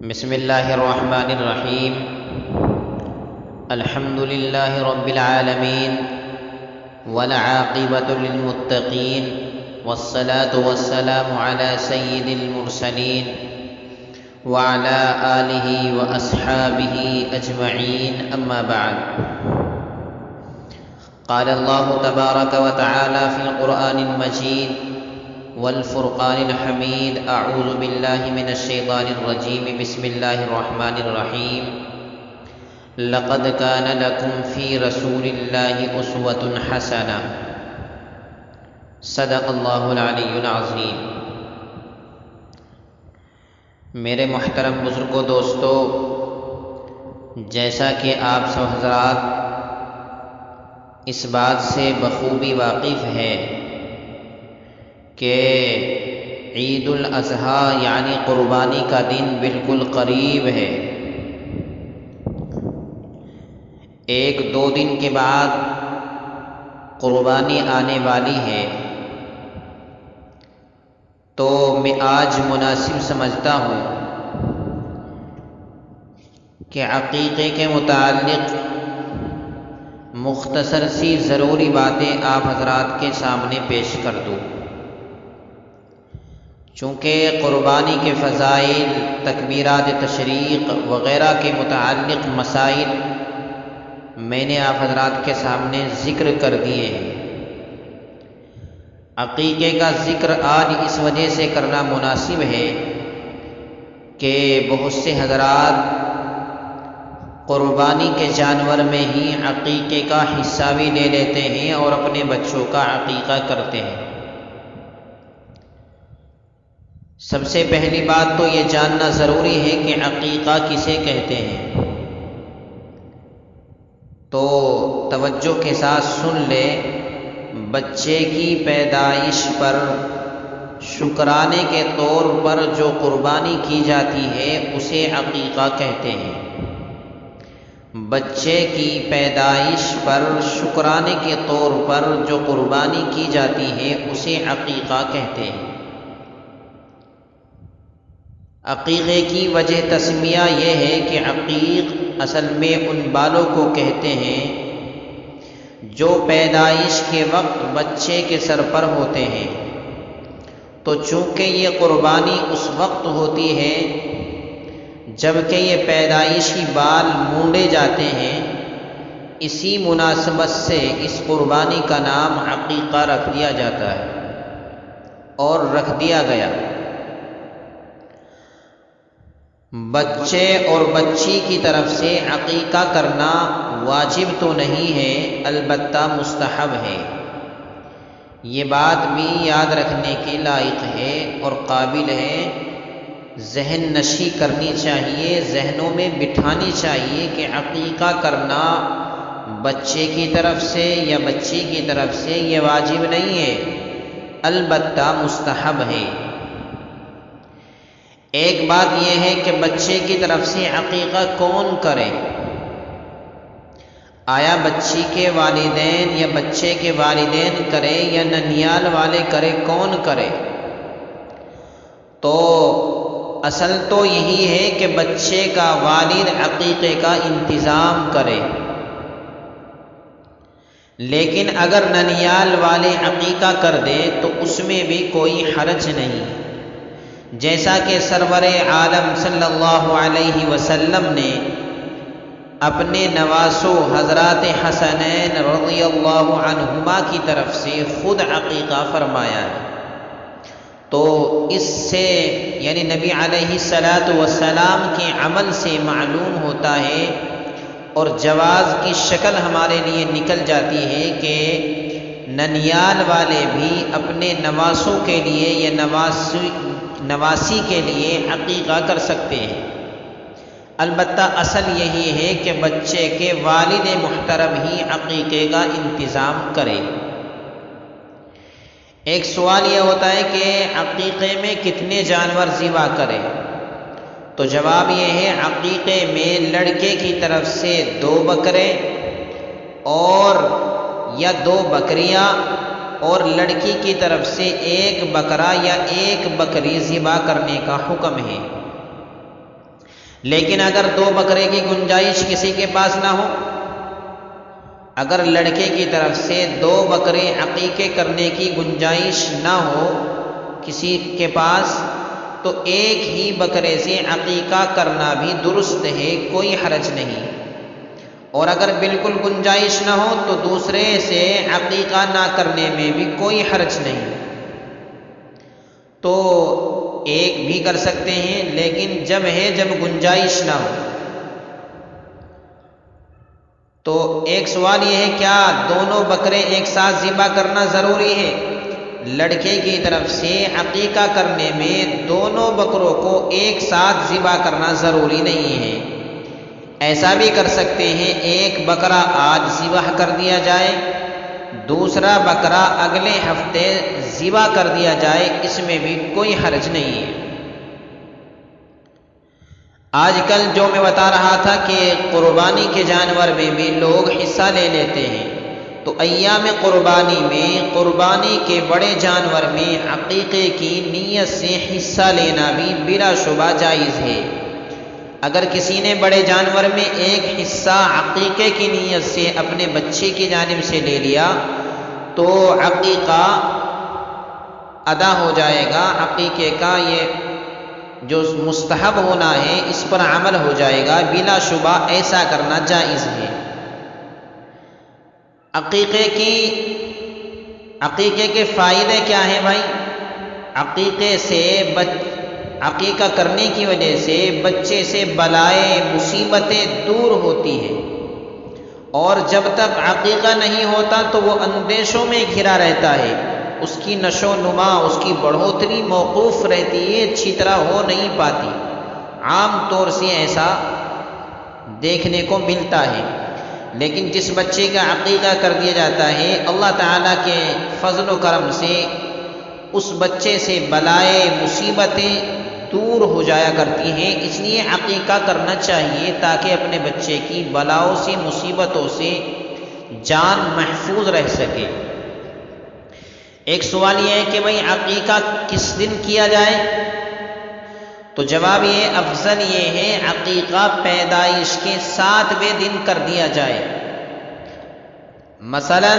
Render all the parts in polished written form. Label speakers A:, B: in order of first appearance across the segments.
A: بسم الله الرحمن الرحيم. الحمد لله رب العالمين والعاقبة للمتقين والصلاة والسلام على سيد المرسلين وعلى آله وأصحابه أجمعين، أما بعد. قال الله تبارك وتعالى في القرآن المجيد والفرقان الحميد: أعوذ بالله من الشيطان الرجيم، بسم الله الرحمن الرحيم. لقد كان لكم في رسول الله أسوة حسنة. صدق اللہ العلی العظیم. میرے محترم بزرگوں، دوستو، جیسا کہ آپ سب حضرات اس بات سے بخوبی واقف ہیں کہ عید الاضحیٰ یعنی قربانی کا دن بالکل قریب ہے. 1-2 دن کے بعد قربانی آنے والی ہے، تو میں آج مناسب سمجھتا ہوں کہ عقیقے کے متعلق مختصر سی ضروری باتیں آپ حضرات کے سامنے پیش کر دوں. چونکہ قربانی کے فضائل، تکبیرات تشریق وغیرہ کے متعلق مسائل میں نے آپ حضرات کے سامنے ذکر کر دیے ہیں. عقیقے کا ذکر آج اس وجہ سے کرنا مناسب ہے کہ بہت سے حضرات قربانی کے جانور میں ہی عقیقے کا حصہ بھی لے لیتے ہیں اور اپنے بچوں کا عقیقہ کرتے ہیں. سب سے پہلی بات تو یہ جاننا ضروری ہے کہ عقیقہ کسے کہتے ہیں. تو توجہ کے ساتھ سن لے. بچے کی پیدائش پر شکرانے کے طور پر جو قربانی کی جاتی ہے اسے عقیقہ کہتے ہیں. بچے کی پیدائش پر شکرانے کے طور پر جو قربانی کی جاتی ہے اسے عقیقہ کہتے ہیں. عقیقے کی وجہ تسمیہ یہ ہے کہ عقیق اصل میں ان بالوں کو کہتے ہیں جو پیدائش کے وقت بچے کے سر پر ہوتے ہیں. تو چونکہ یہ قربانی اس وقت ہوتی ہے جب کہ یہ پیدائشی بال مونڈے جاتے ہیں، اسی مناسبت سے اس قربانی کا نام عقیقہ رکھ دیا جاتا ہے اور رکھ دیا گیا. بچے اور بچی کی طرف سے عقیقہ کرنا واجب تو نہیں ہے، البتہ مستحب ہے. یہ بات بھی یاد رکھنے کے لائق ہے اور قابل ہے ذہن نشی کرنی چاہیے، ذہنوں میں بٹھانی چاہیے کہ عقیقہ کرنا بچے کی طرف سے یا بچی کی طرف سے یہ واجب نہیں ہے، البتہ مستحب ہے. ایک بات یہ ہے کہ بچے کی طرف سے عقیقہ کون کرے؟ آیا بچی کے والدین یا بچے کے والدین کرے یا ننیال والے کرے؟ کون کرے؟ تو اصل تو یہی ہے کہ بچے کا والد عقیقے کا انتظام کرے. لیکن اگر ننیال والے عقیقہ کر دے تو اس میں بھی کوئی حرج نہیں، جیسا کہ سرور عالم صلی اللہ علیہ وسلم نے اپنے نواسوں حضرات حسنین رضی اللہ عنہما کی طرف سے خود عقیقہ فرمایا ہے. تو اس سے یعنی نبی علیہ الصلاۃ والسلام کے عمل سے معلوم ہوتا ہے اور جواز کی شکل ہمارے لیے نکل جاتی ہے کہ ننیال والے بھی اپنے نواسوں کے لیے یا نواسی کے لیے عقیقہ کر سکتے ہیں. البتہ اصل یہی ہے کہ بچے کے والد محترم ہی عقیقے کا انتظام کرے. ایک سوال یہ ہوتا ہے کہ عقیقے میں کتنے جانور ذبح کرے؟ تو جواب یہ ہے عقیقے میں لڑکے کی طرف سے 2 بکرے اور یا 2 بکریاں اور لڑکی کی طرف سے 1 بکرا یا 1 بکری ذبح کرنے کا حکم ہے. لیکن اگر 2 بکرے کی گنجائش کسی کے پاس نہ ہو، اگر لڑکے کی طرف سے 2 بکرے عقیقے کرنے کی گنجائش نہ ہو کسی کے پاس، تو ایک ہی بکرے سے عقیقہ کرنا بھی درست ہے، کوئی حرج نہیں۔ اور اگر بالکل گنجائش نہ ہو تو دوسرے سے عقیقہ نہ کرنے میں بھی کوئی حرج نہیں، تو ایک بھی کر سکتے ہیں، لیکن جب گنجائش نہ ہو۔ تو ایک سوال یہ ہے، کیا دونوں بکرے ایک ساتھ ذبح کرنا ضروری ہے؟ لڑکے کی طرف سے عقیقہ کرنے میں دونوں بکروں کو ایک ساتھ ذبح کرنا ضروری نہیں ہے۔ ایسا بھی کر سکتے ہیں، ایک بکرا آج ذبح کر دیا جائے، دوسرا بکرا اگلے ہفتے ذبح کر دیا جائے، اس میں بھی کوئی حرج نہیں ہے۔ آج کل جو میں بتا رہا تھا کہ قربانی کے جانور میں بھی لوگ حصہ لے لیتے ہیں، تو ایام قربانی میں قربانی کے بڑے جانور میں عقیقے کی نیت سے حصہ لینا بھی بلا شبہ جائز ہے۔ اگر کسی نے بڑے جانور میں ایک حصہ عقیقے کی نیت سے اپنے بچے کی جانب سے لے لیا تو عقیقہ ادا ہو جائے گا، عقیقے کا یہ جو مستحب ہونا ہے اس پر عمل ہو جائے گا، بلا شبہ ایسا کرنا جائز ہے۔ عقیقے کے فائدے کیا ہیں بھائی؟ عقیقہ کرنے کی وجہ سے بچے سے بلائیں مصیبتیں دور ہوتی ہیں، اور جب تک عقیقہ نہیں ہوتا تو وہ اندیشوں میں گھرا رہتا ہے، اس کی نشو و نما، اس کی بڑھوتری موقوف رہتی ہے، اچھی طرح ہو نہیں پاتی۔ عام طور سے ایسا دیکھنے کو ملتا ہے، لیکن جس بچے کا عقیقہ کر دیا جاتا ہے، اللہ تعالیٰ کے فضل و کرم سے اس بچے سے بلائیں مصیبتیں دور ہو جایا کرتی ہیں۔ اس لیے عقیقہ کرنا چاہیے تاکہ اپنے بچے کی بلاؤں سے، مصیبتوں سے جان محفوظ رہ سکے۔ ایک سوال یہ ہے کہ بھئی عقیقہ کس دن کیا جائے؟ تو جواب یہ افضل یہ ہے، عقیقہ پیدائش کے 7ویں دن کر دیا جائے۔ مثلا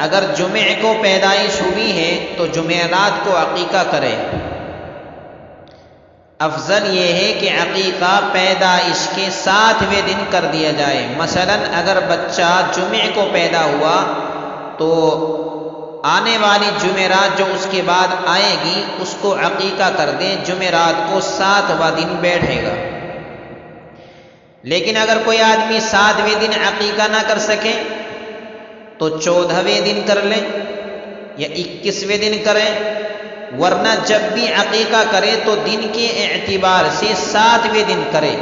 A: اگر جمعہ کو پیدائش ہوئی ہے تو جمعرات کو عقیقہ کرے۔ افضل یہ ہے کہ عقیقہ پیدائش کے 7ویں دن کر دیا جائے۔ مثلا اگر بچہ جمعہ کو پیدا ہوا تو آنے والی جمعرات جو اس کے بعد آئے گی اس کو عقیقہ کر دیں، جمعرات کو 7واں دن بیٹھے گا۔ لیکن اگر کوئی آدمی 7ویں دن عقیقہ نہ کر سکے تو 14ویں دن کر لیں یا 21ویں دن کریں، ورنہ جب بھی عقیقہ کرے تو دن کے اعتبار سے 7ویں دن کرے۔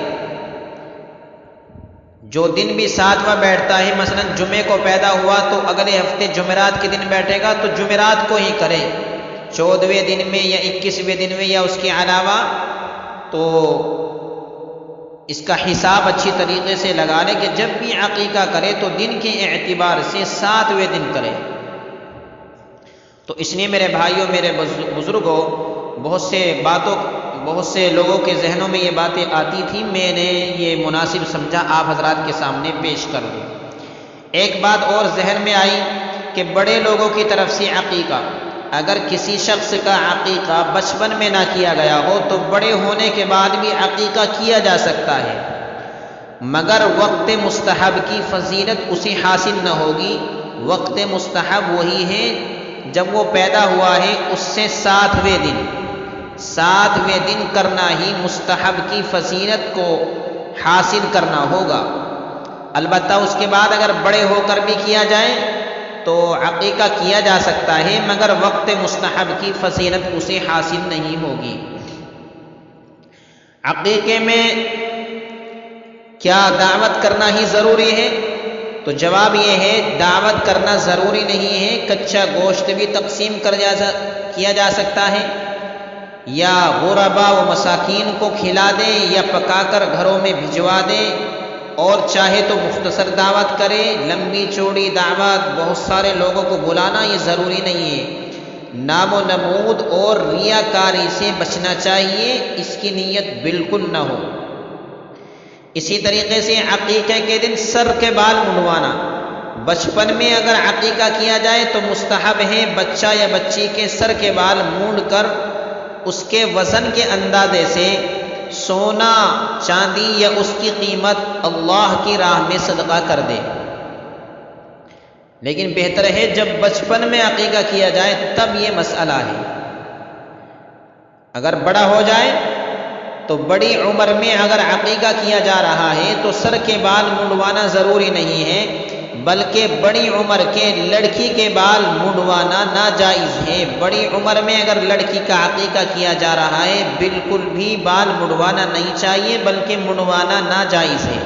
A: جو دن بھی 7واں بیٹھتا ہے، مثلا جمعے کو پیدا ہوا تو اگلے ہفتے جمعرات کے دن بیٹھے گا تو جمعرات کو ہی کرے، 14ویں دن میں یا 21ویں دن میں یا اس کے علاوہ، تو اس کا حساب اچھی طریقے سے لگا لے کہ جب بھی عقیقہ کرے تو دن کے اعتبار سے 7ویں دن کرے۔ تو اس لیے میرے بھائیوں، میرے بزرگوں، بہت سے لوگوں کے ذہنوں میں یہ باتیں آتی تھیں، میں نے یہ مناسب سمجھا آپ حضرات کے سامنے پیش کر دوں۔ ایک بات اور ذہن میں آئی کہ بڑے لوگوں کی طرف سے عقیقہ، اگر کسی شخص کا عقیقہ بچپن میں نہ کیا گیا ہو تو بڑے ہونے کے بعد بھی عقیقہ کیا جا سکتا ہے، مگر وقت مستحب کی فضیلت اسے حاصل نہ ہوگی۔ وقت مستحب وہی ہے جب وہ پیدا ہوا ہے اس سے 7ویں دن کرنا ہی مستحب کی فضیلت کو حاصل کرنا ہوگا۔ البتہ اس کے بعد اگر بڑے ہو کر بھی کیا جائے تو عقیقہ کیا جا سکتا ہے، مگر وقت مستحب کی فضیلت اسے حاصل نہیں ہوگی۔ عقیقے میں کیا دعوت کرنا ہی ضروری ہے؟ تو جواب یہ ہے، دعوت کرنا ضروری نہیں ہے، کچا گوشت بھی تقسیم کیا جا سکتا ہے، یا غربا و مساکین کو کھلا دے یا پکا کر گھروں میں بھجوا دے، اور چاہے تو مختصر دعوت کرے، لمبی چوڑی دعوت بہت سارے لوگوں کو بلانا یہ ضروری نہیں ہے۔ نام و نمود اور ریاکاری سے بچنا چاہیے، اس کی نیت بالکل نہ ہو۔ اسی طریقے سے عقیقے کے دن سر کے بال منڈوانا، بچپن میں اگر عقیقہ کیا جائے تو مستحب ہے بچہ یا بچی کے سر کے بال مونڈ کر اس کے وزن کے اندازے سے سونا چاندی یا اس کی قیمت اللہ کی راہ میں صدقہ کر دے۔ لیکن بہتر ہے جب بچپن میں عقیقہ کیا جائے تب یہ مسئلہ ہے۔ اگر بڑا ہو جائے تو بڑی عمر میں اگر عقیقہ کیا جا رہا ہے تو سر کے بال منڈوانا ضروری نہیں ہے، بلکہ بڑی عمر کے لڑکی کے بال منڈوانا ناجائز ہے۔ بڑی عمر میں اگر لڑکی کا عقیقہ کیا جا رہا ہے بالکل بھی بال منڈوانا نہیں چاہیے، بلکہ منڈوانا ناجائز ہے۔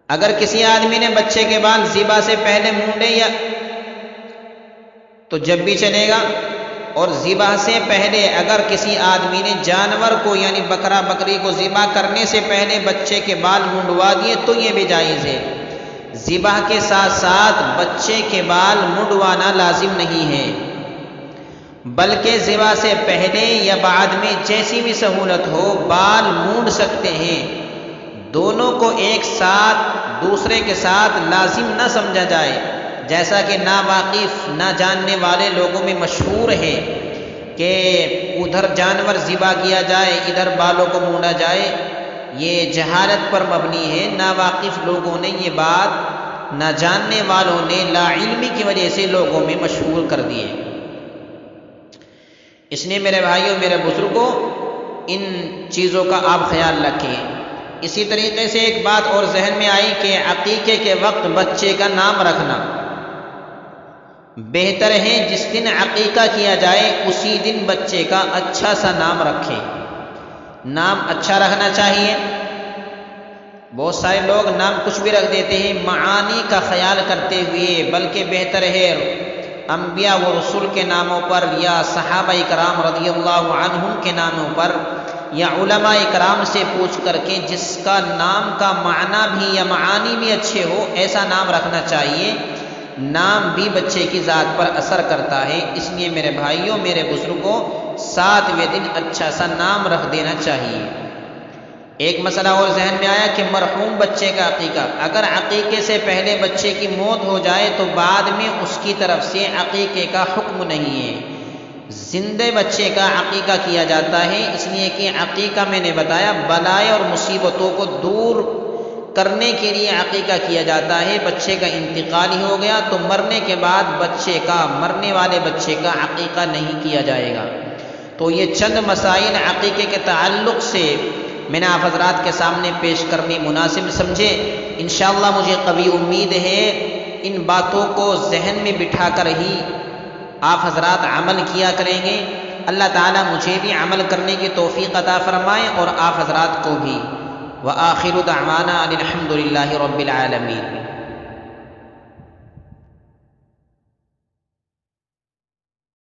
A: اگر کسی آدمی نے بچے کے بال ذبح سے پہلے مونڈے یا تو جب بھی چلے گا، اور ذبح سے پہلے اگر کسی آدمی نے جانور کو یعنی بکرا بکری کو ذبح کرنے سے پہلے بچے کے بال منڈوا دیے تو یہ بھی جائز ہے۔ ذبح کے ساتھ ساتھ بچے کے بال منڈوانا لازم نہیں ہے، بلکہ ذبح سے پہلے یا بعد میں جیسی بھی سہولت ہو بال مونڈ سکتے ہیں۔ دونوں کو ایک ساتھ دوسرے کے ساتھ لازم نہ سمجھا جائے، جیسا کہ ناواقف نہ جاننے والے لوگوں میں مشہور ہے کہ ادھر جانور ذبح کیا جائے ادھر بالوں کو مونڈا جائے۔ یہ جہالت پر مبنی ہے، ناواقف لوگوں نے یہ بات نہ جاننے والوں نے لا علمی کی وجہ سے لوگوں میں مشہور کر دیے۔ اس لیے میرے بھائیوں میرے بزرگوں ان چیزوں کا آپ خیال رکھیں۔ اسی طریقے سے ایک بات اور ذہن میں آئی کہ عقیقے کے وقت بچے کا نام رکھنا بہتر ہے جس دن عقیقہ کیا جائے اسی دن بچے کا اچھا سا نام رکھیں۔ نام اچھا رکھنا چاہیے۔ بہت سارے لوگ نام کچھ بھی رکھ دیتے ہیں معانی کا خیال کرتے ہوئے، بلکہ بہتر ہے انبیاء و رسول کے ناموں پر یا صحابہ کرام رضی اللہ عنہم کے ناموں پر یا علماء کرام سے پوچھ کر کے جس کا نام کا معنی بھی یا معانی بھی اچھے ہو ایسا نام رکھنا چاہیے۔ نام بھی بچے کی ذات پر اثر کرتا ہے، اس لیے میرے بھائیوں میرے بزرگوں 7ویں دن اچھا سا نام رکھ دینا چاہیے۔ ایک مسئلہ اور ذہن میں آیا کہ مرحوم بچے کا عقیقہ، اگر عقیقے سے پہلے بچے کی موت ہو جائے تو بعد میں اس کی طرف سے عقیقے کا حکم نہیں ہے، زندے بچے کا عقیقہ کیا جاتا ہے، اس لیے کہ عقیقہ میں نے بتایا بلائے اور مصیبتوں کو دور کرنے کے لیے عقیقہ کیا جاتا ہے۔ بچے کا انتقال ہی ہو گیا تو مرنے کے بعد مرنے والے بچے کا عقیقہ نہیں کیا جائے گا۔ تو یہ چند مسائل عقیقے کے تعلق سے میں نے آپ حضرات کے سامنے پیش کرنی مناسب سمجھے۔ انشاءاللہ مجھے قوی امید ہے ان باتوں کو ذہن میں بٹھا کر ہی آپ حضرات عمل کیا کریں گے۔ اللہ تعالیٰ مجھے بھی عمل کرنے کی توفیق عطا فرمائے اور آپ حضرات کو بھی۔ وآخر دعوانا الحمد للہ رب العالمین۔